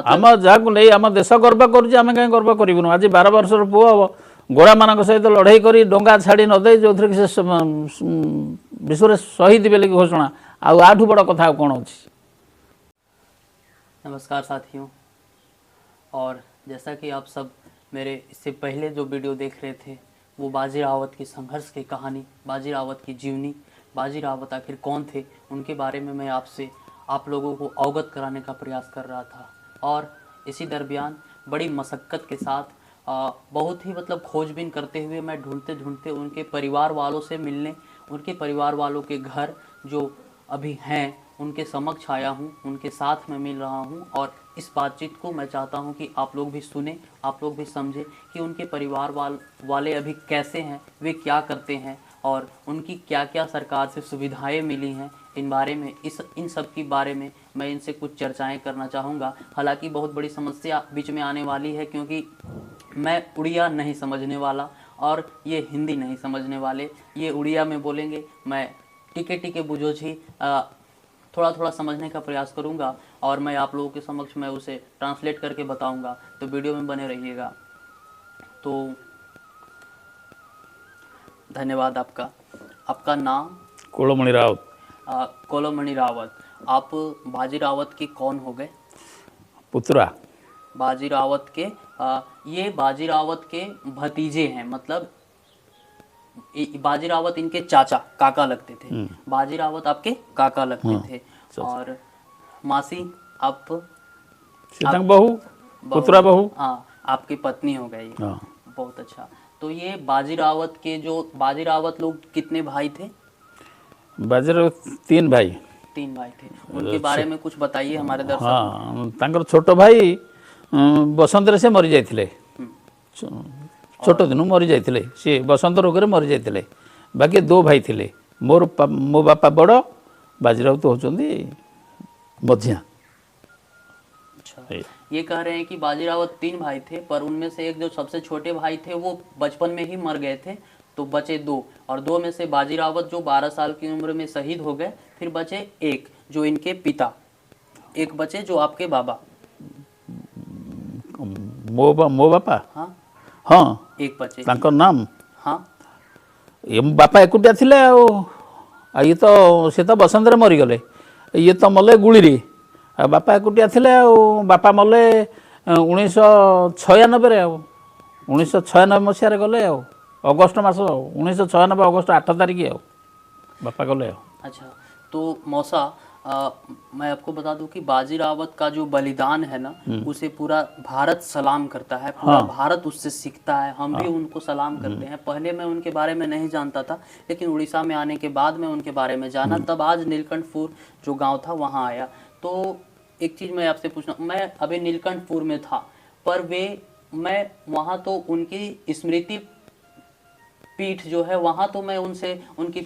आम जहाँ नहीं आम देश गर्व करुचे आम कहीं गर्व करूँ आज 12 वर्षर पुओ हम गोरा मान सहित लड़ाई कर डंगा छाड़ी नदे जो थे से विश्व शहीद बोलिक घोषणा आठू बड़ कथा कौन अच्छी। नमस्कार साथियों, और जैसा कि आप सब मेरे इससे पहले जो वीडियो देख रहे थे वो बाजी रावत की संघर्ष की कहानी, बाजी रावत की जीवनी, बाजी रावत आखिर कौन थे उनके बारे में मैं आपसे आप लोगों को अवगत कराने का प्रयास कर रहा था। और इसी दरमियान बड़ी मशक्क़त के साथ बहुत ही खोजबीन करते हुए मैं ढूंढते ढूंढते उनके परिवार वालों से मिलने, उनके परिवार वालों के घर जो अभी हैं उनके समक्ष आया हूँ, उनके साथ मैं मिल रहा हूँ। और इस बातचीत को मैं चाहता हूँ कि आप लोग भी सुने, आप लोग भी समझें कि उनके परिवार वाले अभी कैसे हैं, वे क्या करते हैं और उनकी क्या क्या सरकार से सुविधाएं मिली हैं। इन बारे में इन सब की बारे में मैं इनसे कुछ चर्चाएं करना चाहूँगा। हालांकि बहुत बड़ी समस्या बीच में आने वाली है, क्योंकि मैं उड़िया नहीं समझने वाला और ये हिंदी नहीं समझने वाले। ये उड़िया में बोलेंगे, मैं टिके टिके बुझो छी थोड़ा थोड़ा समझने का प्रयास करूंगा और मैं आप लोगों के समक्ष मैं उसे ट्रांसलेट करके बताऊंगा, तो वीडियो में बने रहिएगा। तो धन्यवाद आपका। आपका नाम? कोलोमणि रावत। कोलोमणि रावत, आप बाजी रावत के कौन हो गए? पुत्रा। बाजी रावत के ये बाजी रावत के भतीजे हैं, मतलब बाजी रावत इनके चाचा काका लगते थे। बाजी रावत आपके काका लगते थे। और मासी आप बहू, पुत्रा बहू। हाँ, आपकी पत्नी हो गई। बहुत अच्छा। तो ये बाजी रावत के जो बाजी रावत लोग कितने भाई थे? बाजी रावत 3 भाई। 3 भाई थे। उनके बारे में कुछ बताइए हमारे दर्शक। हाँ, तांकर छोटो भाई बसंत से मरी जाते, छोट दिन मरी जाते, सी बसंत रोग मरी जाते। बाकी 2 भाई थे। मो बापा बड़, बाजी रावत होचंदी मझिया। अच्छा, ये कह रहे हैं कि बाजी रावत 3 भाई थे, पर उनमें से एक जो सबसे छोटे भाई थे वो बचपन में ही मर गए थे, तो बचे 2। और 2 में से बाजी रावत जो 12 साल की उम्र में शहीद हो गए, फिर बचे 1 जो इनके पिता, 1 बचे जो आपके बाबा। मो बापा। हाँ हाँ, 1 बचे। तांकर नाम? हाँ, ये बापा एकुटिया थिले ये तो से तो बसंत मरीगले, ये तो मले गुड़ी। बापा एकुटिया थिले, बापा मले 1996 1996 मसीह गले अगस्ट मास 1996 अगस्ट 8 तारिख बापा गले। अच्छा, तो मौसा मैं आपको बता दूं कि बाजी रावत का जो बलिदान है ना, उसे पूरा भारत सलाम करता है, पूरा भारत उससे सीखता है। हम भी उनको सलाम करते हैं। पहले मैं उनके बारे में नहीं जानता था, लेकिन उड़ीसा में आने के बाद मैं उनके बारे में जाना, तब आज नीलकंठपुर जो गांव था वहां आया। तो एक चीज़ मैं आपसे पूछना, मैं अभी नीलकंठपुर में था, पर मैं वहाँ तो उनकी स्मृति पीठ जो है वहाँ तो मैं उनसे उनकी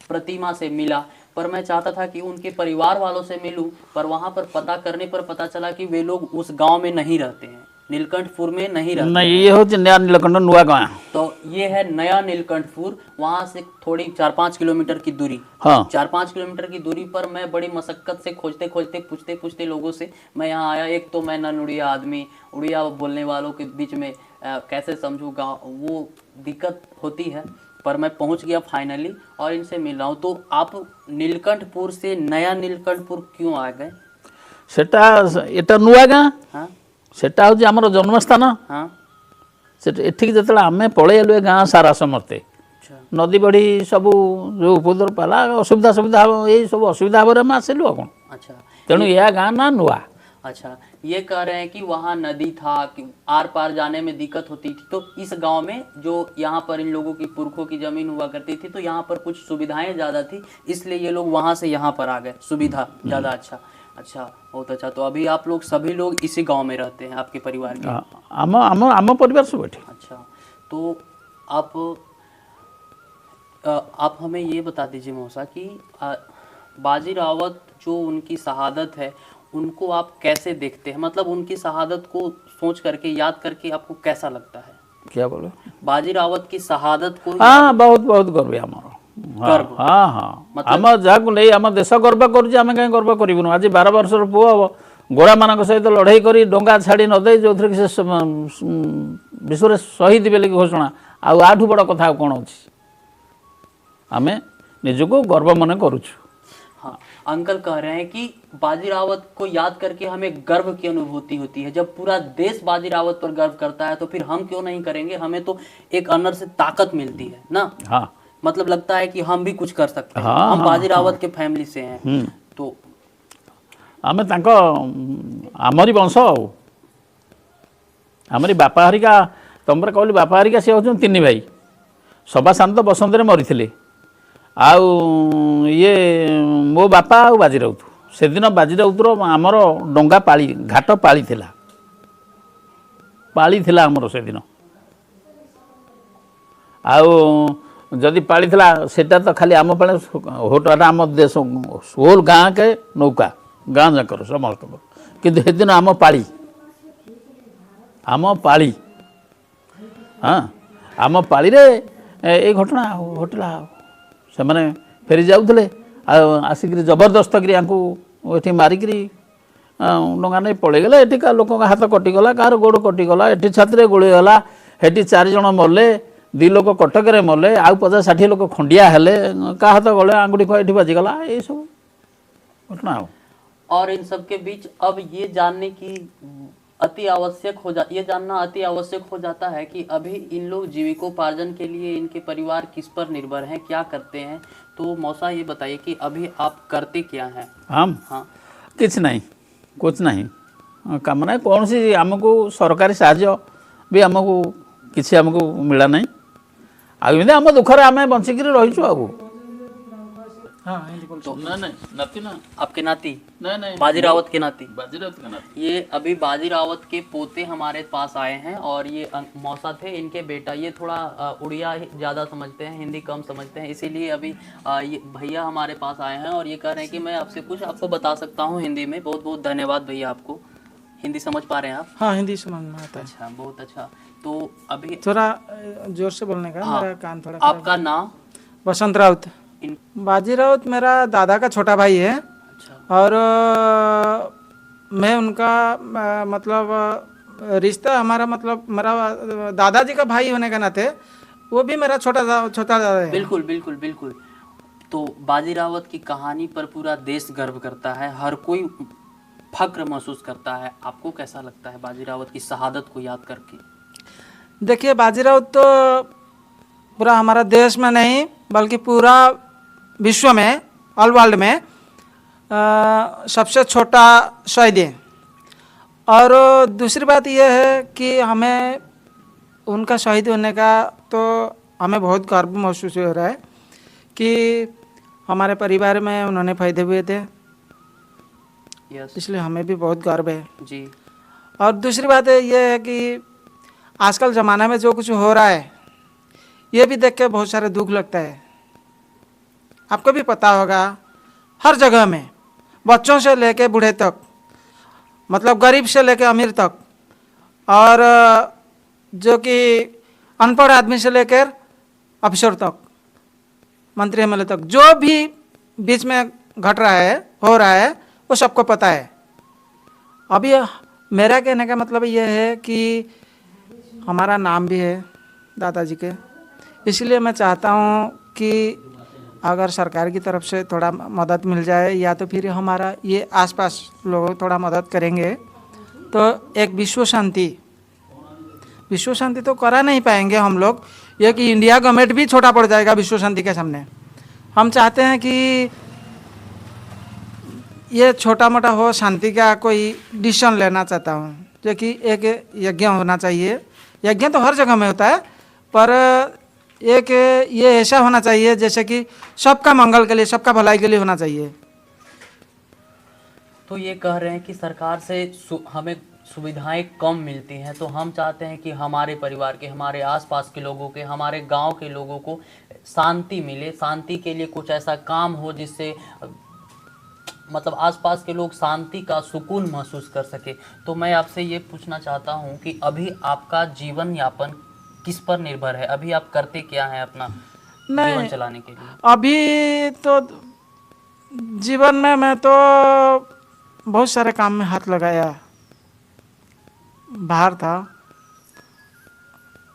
प्रतिमा से मिला, पर मैं चाहता था कि उनके परिवार वालों से मिलूं, पर वहाँ पर पता करने पर पता चला कि वे लोग उस गांव में नहीं रहते हैं, नीलकंठपुर में नहीं रहते। नहीं, ये हो नया नीलकंठ नुआ गाँव। तो ये है नया नीलकंठपुर, वहाँ से थोड़ी 4-5 किलोमीटर की दूरी। हाँ, 4-5 किलोमीटर की दूरी पर मैं बड़ी मशक्कत से खोजते खोजते पूछते पूछते लोगों से मैं यहाँ आया। एक तो मैं नन उड़िया आदमी, उड़िया बोलने वालों के बीच में कैसे समझूँ गाँव, वो दिक्कत होती है, पर मैं पहुंच गया फाइनली और इनसे मिल रहा हूँ। तो आप नीलकंठपुर से नया नीलकंठपुर क्यों आ गए? सेटा एटा नुआ गाँ। हाँ, सेटा हूँ आमर जन्मस्थान। हाँ, एठिक जो आम पलैलु गाँ सारा समस्ते नदी बढ़ी सब जो उपद्र पाला असुविधा सुविधा यही सब असुविधा भाव में आसलु कौन। अच्छा, तेणु यह गाँ ना नुआ। अच्छा, ये कह रहे हैं कि वहाँ नदी था, कि आर पार जाने में दिक्कत होती थी, तो इस गांव में जो यहाँ पर इन लोगों की पुरखों की जमीन हुआ करती थी, तो यहाँ पर कुछ सुविधाएं ज़्यादा थी, इसलिए ये लोग वहाँ से यहाँ पर आ गए, सुविधा ज़्यादा। अच्छा, अच्छा, बहुत अच्छा। तो अभी आप लोग सभी लोग इसी गांव में रहते हैं, आपके परिवार के? आम परिवार सब बैठे। अच्छा, तो आप हमें ये बता दीजिए मौसा कि बाजी रावत जो उनकी शहादत है उनको आप कैसे देखते हैं, मतलब उनकी शहादत को सोच करके याद करके आपको कैसा लगता है? क्या बोलो? बाजी रावत की शहादत को? हाँ, बहुत बहुत गर्व है हमारा। गर्व? हाँ हाँ, आम जहाँ नहीं आम देश गर्व करुचे आम कहीं गर्व करूँ आज 12 वर्षर पुओ हम ଗୋରା ମାନଙ୍କ ସହିତ ଲଢ଼େଇ କରି ଡଙ୍ଗା ଛାଡ଼ି ନଦେଇ ଯେଉଁଥିରେ କି ସେ ବିଶ୍ୱରେ ଶହୀଦ ବୋଲି ଘୋଷଣା, ଆଉ ଆଠୁ ବଡ଼ କଥା ଆଉ କ'ଣ ଅଛି। ଆମେ ନିଜକୁ ଗର୍ବ ମନେ କରୁଛୁ। हाँ, अंकल कह रहे हैं कि बाजी रावत को याद करके हमें गर्व की अनुभूति होती है। जब पूरा देश बाजी रावत पर गर्व करता है तो फिर हम क्यों नहीं करेंगे। हमें तो एक अंदर से ताकत मिलती है ना। हाँ मतलब लगता है कि हम भी कुछ कर सकते हैं। हाँ, हम हाँ, बाजी रावत के फैमिली से हैं। तो ଆମେ ତାଙ୍କ ଆମରି ବଂଶ ଆଉ ଆମରି ବାପା ହରିକା ତମରେ କହିଲି ବାପା ହରିକା ସେ ହେଉଛନ୍ତି ତିନି ଭାଇ। ସବା ସାନ ତ ବସନ୍ତରେ ମରିଥିଲେ। ଆଉ ଇଏ ମୋ ବାପା ଆଉ ବାଜିରାଉତ ସେଦିନ ବାଜିରାଉତର ଆମର ଡଙ୍ଗା ପାଳି ଘାଟ ପାଳି ଥିଲା ଆମର ସେଦିନ। ଆଉ ଯଦି ପାଳିଥିଲା ସେଟା ତ ଖାଲି ଆମ ପାଳି ହୋଟଟା ଆମ ଦେଶ ହୋଲ ଗାଁ କେ ନୌକା ଗାଁ ଯାକର ସମସ୍ତଙ୍କର, କିନ୍ତୁ ସେଦିନ ଆମ ପାଳି ହଁ ଆମ ପାଳିରେ ଏଇ ଘଟଣା ଘଟିଲା। ଆଉ ସେମାନେ ଫେରି ଯାଉଥିଲେ, ଆଉ ଆସିକିରି ଜବରଦସ୍ତକିରି ୟାଙ୍କୁ ଏଠି ମାରିକିରି ଡଙ୍ଗା ନେଇ ପଳେଇଗଲେ। ଏଠିକା ଲୋକଙ୍କ ହାତ କଟିଗଲା, କାହାର ଗୋଡ଼ କଟିଗଲା, ଏଠି ଛାତିରେ ଗୁଳି ହେଲା, ସେଠି 4 ଜଣ ମଲେ, 2 ଲୋକ କଟକରେ ମଲେ, ଆଉ 50-60 ଲୋକ ଖଣ୍ଡିଆ ହେଲେ, କାହା हाथ गले आंगुठी एठी बाजिगला ये सब घटना हो। और इन सब के बीच अब ये जानने की अति आवश्यक ये जानना अति आवश्यक हो जाता है कि अभी इन लोग जीविकोपार्जन के लिए इनके परिवार किस पर निर्भर हैं, क्या करते हैं। तो मौसा ये बताइए कि अभी आप करते क्या हैं। हम हाँ किछ नहीं कुछ नहीं काम ना कौन सी आमको सरकारी साहाय्य भी आमको किसी आमको मिला नहीं आम दुखरे आम बंचिक रहीचु आगो। हाँ तो नहीं नाती ना आपके नाती नहीं बाजी रावत के नाती बाजीरावत के नाती ये अभी बाजी रावत के पोते हमारे पास आए हैं और ये मौसा थे इनके बेटा। ये थोड़ा उड़िया ज़्यादा समझते हैं, हिंदी कम समझते हैं, इसीलिए अभी ये भैया हमारे पास आए हैं और ये कह रहे हैं कि मैं आपसे कुछ आपको बता सकता हूँ हिंदी में। बहुत बहुत धन्यवाद भैया आपको। हिंदी समझ पा रहे हैं आप? हाँ हिंदी समझ में आता है। अच्छा बहुत अच्छा। तो अभी थोड़ा जोर से बोलने का हाँ, मेरा कान थोड़ा आपका नाम? बसंत राउत। बाजी राउत मेरा दादा का छोटा भाई है। अच्छा। और मैं उनका मतलब रिश्ता हमारा मतलब मेरा दादाजी का भाई होने के नाते वो भी मेरा छोटा दादा है। बिल्कुल बिल्कुल बिल्कुल। तो बाजी रावत की कहानी पर पूरा देश गर्व करता है, हर कोई फक्र महसूस करता है। आपको कैसा लगता है बाजी रावत की शहादत को याद करके? देखिए बाजी राउत तो पूरा हमारा देश में नहीं बल्कि पूरा विश्व में ऑल वर्ल्ड में सबसे छोटा शहीद है। और दूसरी बात यह है कि हमें उनका शहीद होने का तो हमें बहुत गर्व महसूस हो रहा है कि हमारे परिवार में उन्होंने फायदे हुए थे, यस इसलिए हमें भी बहुत गर्व है जी। और दूसरी बात यह है कि आजकल ज़माना में जो कुछ हो रहा है ये भी देख के बहुत सारे दुख लगता है। आपको भी पता होगा हर जगह में बच्चों से लेके बूढ़े तक, मतलब गरीब से लेके अमीर तक, और जो कि अनपढ़ आदमी से लेकर अफसर तक, मंत्री एमएलए तक, जो भी बीच में घट रहा है हो रहा है वो सबको पता है। अभी मेरा कहने का मतलब ये है कि हमारा नाम भी है दादाजी के, इसलिए मैं चाहता हूँ कि अगर सरकार की तरफ से थोड़ा मदद मिल जाए या तो फिर हमारा ये आसपास लोग थोड़ा मदद करेंगे तो एक विश्व शांति तो करा नहीं पाएंगे हम लोग। ये कि इंडिया गवर्नमेंट भी छोटा पड़ जाएगा विश्व शांति के सामने। हम चाहते हैं कि ये छोटा मोटा हो, शांति का कोई डिसीजन लेना चाहता हूँ, जो कि एक यज्ञ होना चाहिए। यज्ञ तो हर जगह में होता है पर एक ये ऐसा होना चाहिए जैसे कि सबका मंगल के लिए, सबका भलाई के लिए होना चाहिए। तो ये कह रहे हैं कि सरकार से हमें सुविधाएं कम मिलती हैं, तो हम चाहते हैं कि हमारे परिवार के, हमारे आसपास के लोगों के, हमारे गांव के लोगों को शांति मिले। शांति के लिए कुछ ऐसा काम हो जिससे मतलब आसपास के लोग शांति का सुकून महसूस कर सके। तो मैं आपसे ये पूछना चाहता हूँ कि अभी आपका जीवन यापन किस पर निर्भर है? अभी आप करते क्या हैं अपना जीवन चलाने के लिए? अभी तो जीवन में मैं तो बहुत सारे काम में हाथ लगाया। बाहर था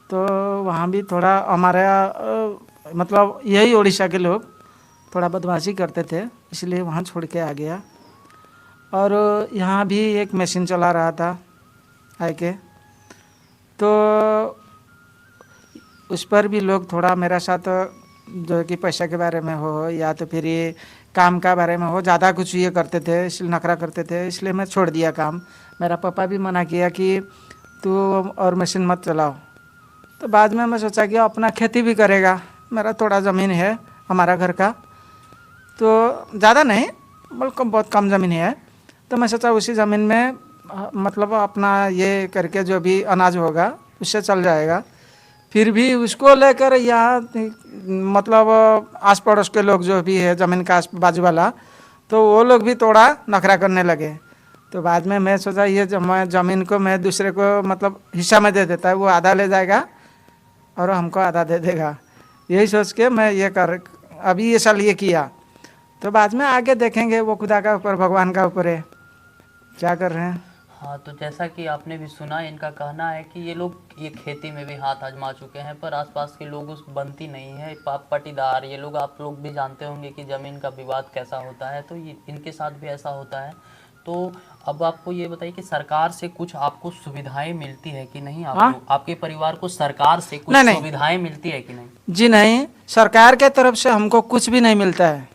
तो वहाँ भी थोड़ा हमारे मतलब यही उड़ीसा के लोग थोड़ा बदमाशी करते थे, इसलिए वहाँ छोड़ के आ गया। और यहाँ भी एक मशीन चला रहा था आके, तो उस पर भी लोग थोड़ा मेरा साथ जो कि पैसा के बारे में हो या तो फिर ये काम का बारे में हो, ज़्यादा कुछ ये करते थे, इसलिए नखरा करते थे, इसलिए मैं छोड़ दिया काम। मेरा पापा भी मना किया कि तू और मशीन मत चलाओ। तो बाद में मैं सोचा कि अपना खेती भी करेगा, मेरा थोड़ा ज़मीन है हमारा घर का, तो ज़्यादा नहीं बल्कि बहुत कम ज़मीन है। तो मैं सोचा उसी ज़मीन में मतलब अपना ये करके जो भी अनाज होगा उससे चल जाएगा। फिर भी उसको लेकर यहाँ मतलब आस पड़ोस के लोग जो भी है ज़मीन का आस बाजू वाला, तो वो लोग भी थोड़ा नखरा करने लगे। तो बाद में मैं सोचा ये मैं ज़मीन को मैं दूसरे को मतलब हिस्सा में दे देता है, वो आधा ले जाएगा और हमको आधा दे देगा। यही सोच के मैं ये कर अभी ये साल ये किया। तो बाद में आगे देखेंगे, वो खुदा का ऊपर, भगवान का ऊपर है क्या कर रहे हैं। हाँ, तो जैसा कि आपने भी सुना, इनका कहना है कि ये लोग ये खेती में भी हाथ आजमा चुके हैं, पर आसपास के लोग उस बनती नहीं है, पटीदार ये लोग, आप लोग भी जानते होंगे कि ज़मीन का विवाद कैसा होता है, तो ये इनके साथ भी ऐसा होता है। तो अब आपको ये बताइए कि सरकार से कुछ आपको सुविधाएं मिलती है कि नहीं? आपके परिवार को सरकार से कुछ सुविधाएं मिलती है कि नहीं? जी नहीं, सरकार के तरफ से हमको कुछ भी नहीं मिलता है।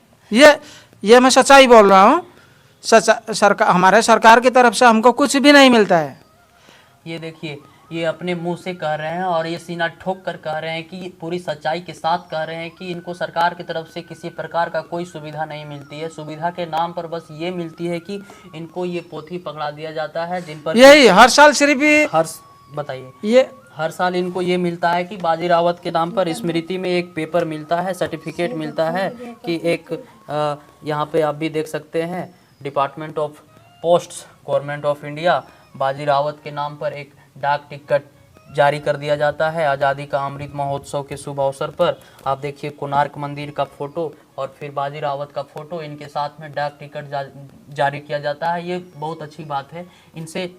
ये मैं सच्चाई बोल रहा हूँ। सरकार, हमारे सरकार की तरफ से हमको कुछ भी नहीं मिलता है। ये देखिए, ये अपने मुंह से कह रहे हैं और ये सीना ठोक कर कह रहे हैं कि पूरी सच्चाई के साथ कह रहे हैं कि इनको सरकार की तरफ से किसी प्रकार का कोई सुविधा नहीं मिलती है। सुविधा के नाम पर बस ये मिलती है कि इनको ये पोथी पकड़ा दिया जाता है, जिन पर यही हर साल सिर्फ बताइए, ये हर साल इनको ये मिलता है कि बाजी रावत के नाम पर स्मृति में एक पेपर मिलता है, सर्टिफिकेट मिलता है कि एक यहाँ पे आप भी देख सकते हैं, department of posts, government of India, बाजी रावत के नाम पर एक डाक टिकट जारी कर दिया जाता है आज़ादी का अमृत महोत्सव के शुभ अवसर पर। आप देखिए कोणार्क मंदिर का फोटो और फिर बाजी रावत का फोटो, इनके साथ में डाक टिकट जारी किया जाता है। ये बहुत अच्छी बात है, इनसे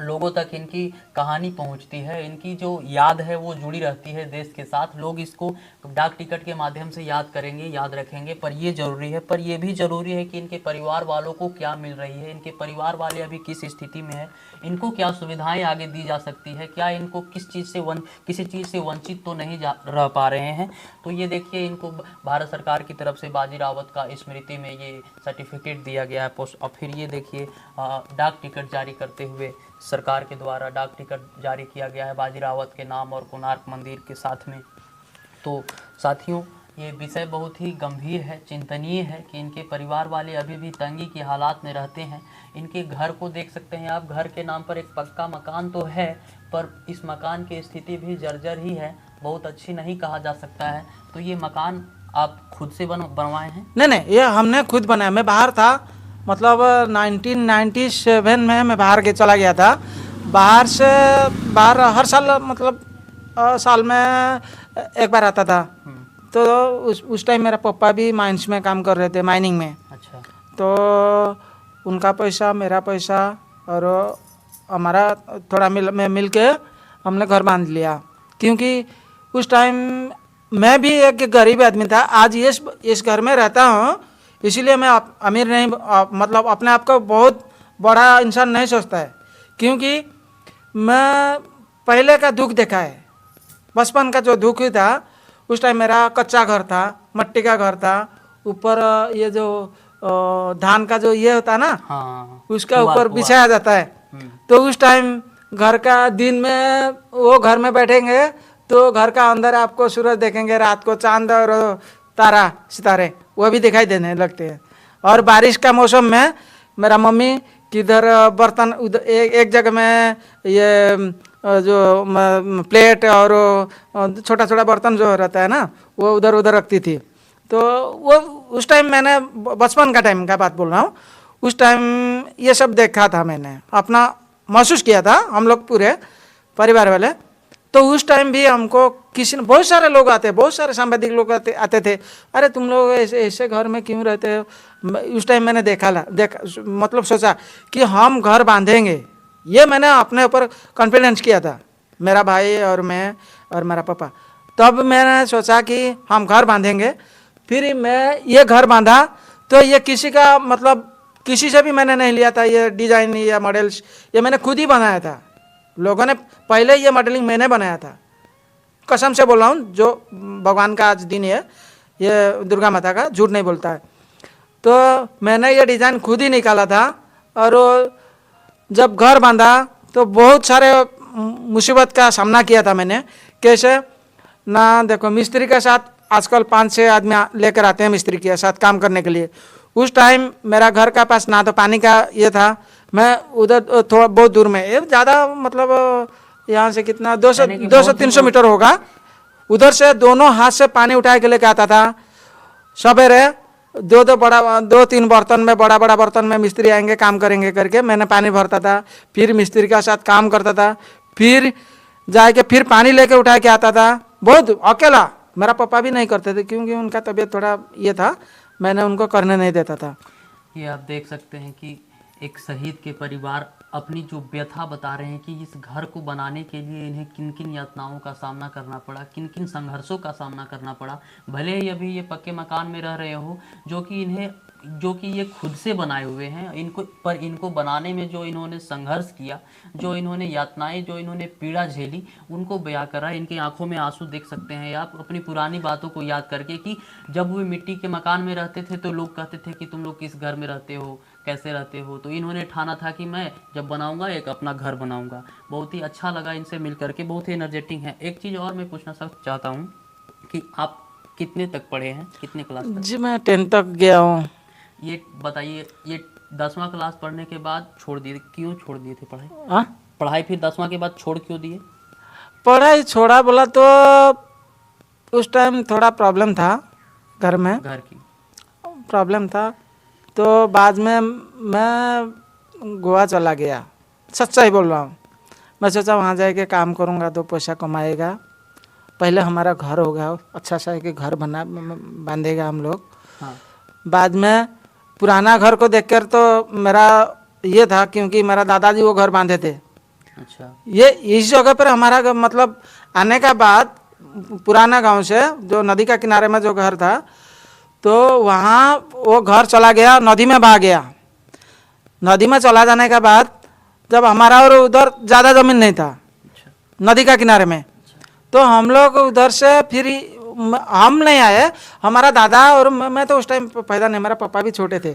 लोगों तक इनकी कहानी पहुंचती है, इनकी जो याद है वो जुड़ी रहती है देश के साथ। लोग इसको डाक टिकट के माध्यम से याद करेंगे, याद रखेंगे, पर ये ज़रूरी है। पर ये भी ज़रूरी है कि इनके परिवार वालों को क्या मिल रही है, इनके परिवार वाले अभी किस स्थिति में है, इनको क्या सुविधाएं आगे दी जा सकती है, क्या इनको किसी चीज़ से वंचित तो नहीं रह पा रहे हैं। तो ये देखिए, इनको भारत सरकार की तरफ से बाजी रावत का स्मृति में ये सर्टिफिकेट दिया गया है पोस्ट। और फिर ये देखिए डाक टिकट जारी करते हुए सरकार के द्वारा डाक टिकट जारी किया गया है बाजी रावत के नाम और कोणार्क मंदिर के साथ में। तो साथियों, ये विषय बहुत ही गंभीर है, चिंतनीय है कि इनके परिवार वाले अभी भी तंगी की हालात में रहते हैं। इनके घर को देख सकते हैं आप, घर के नाम पर एक पक्का मकान तो है, पर इस मकान की स्थिति भी जर्जर ही है, बहुत अच्छी नहीं कहा जा सकता है। तो ये मकान आप खुद से बनवाए हैं? नहीं, ये हमने खुद बनाया। मैं बाहर था, मतलब 1997 में मैं बाहर के चला गया था। बाहर हर साल मतलब साल में एक बार आता था। तो उस टाइम मेरा पापा भी माइंस में काम कर रहे थे, माइनिंग में। अच्छा। तो उनका पैसा, मेरा पैसा और हमारा थोड़ा मिल के हमने घर बांध लिया, क्योंकि उस टाइम मैं भी एक गरीब आदमी था। आज इस घर में रहता हूँ, इसीलिए मैं अमीर नहीं, मतलब अपने आप को बहुत बड़ा इंसान नहीं सोचता है, क्योंकि मैं पहले का दुख देखा है। बचपन का जो दुख था, उस टाइम मेरा कच्चा घर था, मट्टी का घर था, ऊपर ये जो धान का जो ये होता है ना, हाँ, उसका ऊपर बिछाया जाता है। तो उस टाइम घर का दिन में वो घर में बैठेंगे तो घर का अंदर आपको सूरज देखेंगे, रात को चांद और तारा सितारे वो भी दिखाई देने लगते हैं। और बारिश का मौसम में मेरा मम्मी किधर बर्तन उधर एक जगह में ये जो प्लेट और छोटा छोटा बर्तन जो रहता है ना, वो उधर उधर रखती थी। तो वो उस टाइम मैंने बचपन का टाइम का बात बोल रहा हूँ, उस टाइम ये सब देखा था, मैंने अपना महसूस किया था, हम लोग पूरे परिवार वाले। तो उस टाइम भी हमको किसी ने, बहुत सारे लोग आते, बहुत सारे सांबादिक लोग आते थे, अरे तुम लोग ऐसे ऐसे घर में क्यों रहते हो। उस टाइम मैंने देखा मतलब सोचा कि हम घर बांधेंगे, ये मैंने अपने ऊपर कॉन्फिडेंस किया था, मेरा भाई और मैं और मेरा पापा। तब मैंने सोचा कि हम घर बांधेंगे। फिर मैं ये घर बांधा तो ये किसी का मतलब किसी से भी मैंने नहीं लिया था, ये डिज़ाइन या मॉडल्स ये मैंने खुद ही बनाया था। लोगों ने पहले ये मॉडलिंग मैंने बनाया था, कसम से बोल रहा हूँ, जो भगवान का आज दिन है, ये दुर्गा माता का, झूठ नहीं बोलता है। तो मैंने ये डिज़ाइन खुद ही निकाला था। और जब घर बांधा तो बहुत सारे मुसीबत का सामना किया था मैंने। कैसे ना, देखो मिस्त्री के साथ आजकल 5-6 आदमी लेकर आते हैं मिस्त्री के साथ काम करने के लिए। उस टाइम मेरा घर का पास ना तो पानी का ये था, मैं उधर थोड़ा बहुत दूर में, ये ज़्यादा मतलब यहाँ से कितना 200-300 मीटर होगा, उधर से दोनों हाथ से पानी उठा के लेके आता था। सवेरे 2-3 बर्तन में, बड़ा बड़ा बर्तन में मिस्त्री आएंगे काम करेंगे करके मैंने पानी भरता था, फिर मिस्त्री के साथ काम करता था, फिर जाके फिर पानी लेके उठा के आता था, बहुत अकेला। मेरा पापा भी नहीं करते थे क्योंकि उनका तबीयत थोड़ा ये था, मैंने उनको करने नहीं देता था। ये आप देख सकते हैं कि एक शहीद के परिवार अपनी जो व्यथा बता रहे हैं कि इस घर को बनाने के लिए इन्हें किन किन यातनाओं का सामना करना पड़ा, किन किन संघर्षों का सामना करना पड़ा। भले ही अभी ये पक्के मकान में रह रहे हो, जो कि ये खुद से बनाए हुए हैं, इनको बनाने में जो इन्होंने संघर्ष किया, जो इन्होंने यातनाएं, जो इन्होंने पीड़ा झेली, उनको बयां करा। इनकी आंखों में आंसू देख सकते हैं आप अपनी पुरानी बातों को याद करके कि जब वो मिट्टी के मकान में रहते थे तो लोग कहते थे कि तुम लोग किस घर में रहते हो, कैसे रहते हो। तो इन्होंने ठाना था कि मैं जब बनाऊंगा एक अपना घर बनाऊंगा। बहुत ही अच्छा लगा इनसे मिल करके, बहुत ही एनर्जेटिक है। एक चीज़ और मैं पूछना चाहता हूँ कि आप कितने तक पढ़े हैं, कितने क्लास तक? जी मैं 10 तक गया हूँ। ये बताइए, ये 10वां क्लास पढ़ने के बाद छोड़ दिए, क्यों छोड़ दिए थे पढ़ाई? हाँ, पढ़ाई फिर 10वां के बाद छोड़ क्यों दिए? पढ़ाई छोड़ा बोला तो उस टाइम थोड़ा प्रॉब्लम था घर में, घर की प्रॉब्लम था। तो बाद में मैं गोवा चला गया, सच्चा ही बोल रहा हूँ। मैं सोचा वहाँ जाके काम करूँगा तो पैसा कमाएगा, पहले हमारा घर होगा, अच्छा सा एक घर बांधेगा हम लोग। हाँ। बाद में पुराना घर को देखकर तो मेरा ये था, क्योंकि मेरा दादाजी वो घर बांधे थे। अच्छा। ये इस जगह पर हमारा मतलब आने का बाद पुराना गांव से जो नदी का किनारे में जो घर था, तो वहाँ वो घर चला गया, नदी में बहा गया। नदी में चला जाने के बाद जब हमारा और उधर ज़्यादा ज़मीन नहीं था नदी का किनारे में, तो हम लोग उधर से फिर हम नहीं आए, हमारा दादा और मैं तो उस टाइम पैदा नहीं, मेरा पापा भी छोटे थे,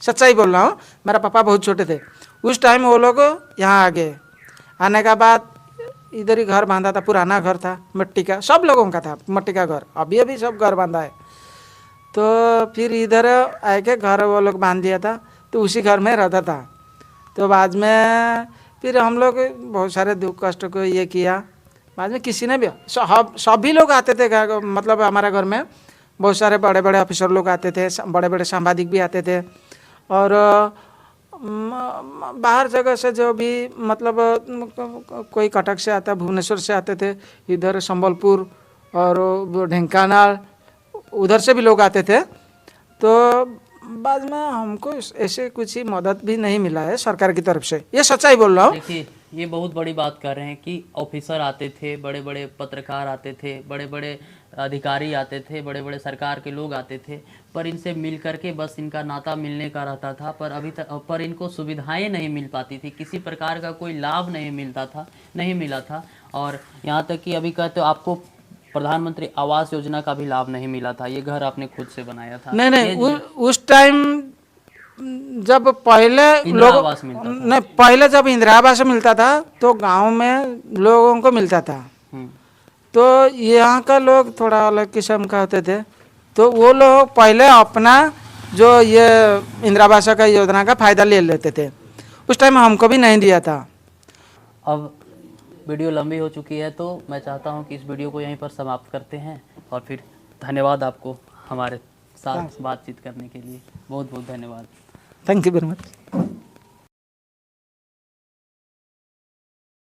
सच्चाई बोल रहा हूँ, मेरा पापा बहुत छोटे थे उस टाइम। वो लोग यहाँ आ गए, आने के बाद इधर ही घर बांधा था, पुराना घर था मिट्टी का, सब लोगों का था मिट्टी का घर, अभी अभी सब घर बांधा है। तो फिर इधर आके घर वो लोग बांध दिया था, तो उसी घर में रहता था। तो बाद में फिर हम लोग बहुत सारे दुख कष्ट को ये किया। बाद में किसी ने भी सभी लोग आते थे, मतलब हमारा घर में बहुत सारे बड़े बड़े ऑफिसर लोग आते थे, बड़े बड़े सांबादिक भी आते थे, और बाहर जगह से जो भी मतलब कोई कटक से आता, भुवनेश्वर से आते थे, इधर संबलपुर और ढेंकानाल उधर से भी लोग आते थे। तो बाद में हमको ऐसे कुछ ही मदद भी नहीं मिला है सरकार की तरफ से, ये सच्चाई बोल रहा हूँ। देखिए, ये बहुत बड़ी बात कर रहे हैं कि ऑफिसर आते थे, बड़े बड़े पत्रकार आते थे, बड़े बड़े अधिकारी आते थे, बड़े बड़े सरकार के लोग आते थे, पर इनसे मिल करके बस इनका नाता मिलने का रहता था, पर अभी तक पर इनको सुविधाएं नहीं मिल पाती थी, किसी प्रकार का कोई लाभ नहीं मिला था। और यहाँ तक कि अभी कहते हो आपको प्रधानमंत्री आवास योजना का भी लाभ नहीं मिला था, ये घर आपने खुद से बनाया था। नहीं, उस टाइम जब पहले लोग नहीं, पहले जब इंदिरा आवास मिलता था तो गांव में लोगों को मिलता था, तो यहाँ का लोग थोड़ा अलग किस्म का होते थे, तो वो लोग पहले अपना जो ये इंदिरा आवास का योजना का फायदा ले लेते थे, उस टाइम हमको भी नहीं दिया था। अब वीडियो लंबी हो चुकी है, तो मैं चाहता हूँ कि इस वीडियो को यहीं पर समाप्त करते हैं, और फिर धन्यवाद आपको हमारे साथ बातचीत करने के लिए, बहुत बहुत धन्यवाद। Thank you very much.